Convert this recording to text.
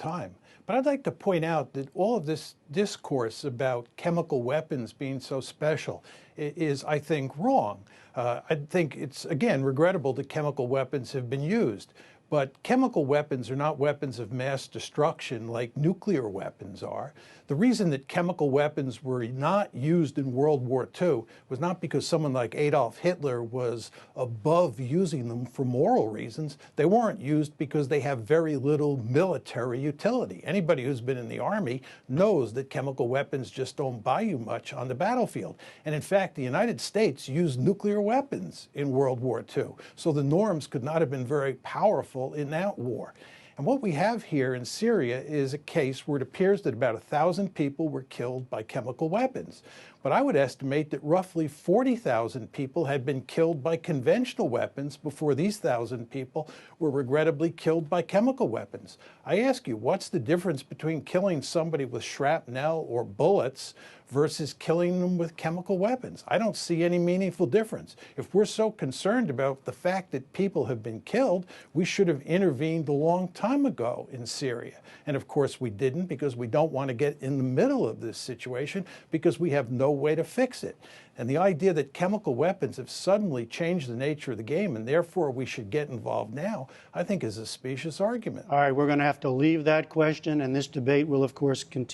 time. But I'd like to point out that all of this discourse about chemical weapons being so special is, I think, wrong. I think it's, again, regrettable that chemical weapons have been used. But chemical weapons are not weapons of mass destruction like nuclear weapons are. The reason that chemical weapons were not used in World War II was not because someone like Adolf Hitler was above using them for moral reasons. They weren't used because they have very little military utility. Anybody who's been in the Army knows that chemical weapons just don't buy you much on the battlefield. And in fact, the United States used nuclear weapons in World War II. So the norms could not have been very powerful in that war. And what we have here in Syria is a case where it appears that about 1,000 people were killed by chemical weapons. But I would estimate that roughly 40,000 people had been killed by conventional weapons before these 1,000 people were regrettably killed by chemical weapons. I ask you, what's the difference between killing somebody with shrapnel or bullets versus killing them with chemical weapons? I don't see any meaningful difference. If we're so concerned about the fact that people have been killed, we should have intervened a long time ago in Syria. And of course we didn't, because we don't want to get in the middle of this situation, because we have no way to fix it. And the idea that chemical weapons have suddenly changed the nature of the game and therefore we should get involved now, I think is a specious argument. All right, we're going to have to leave that question, and this debate will, of course, continue.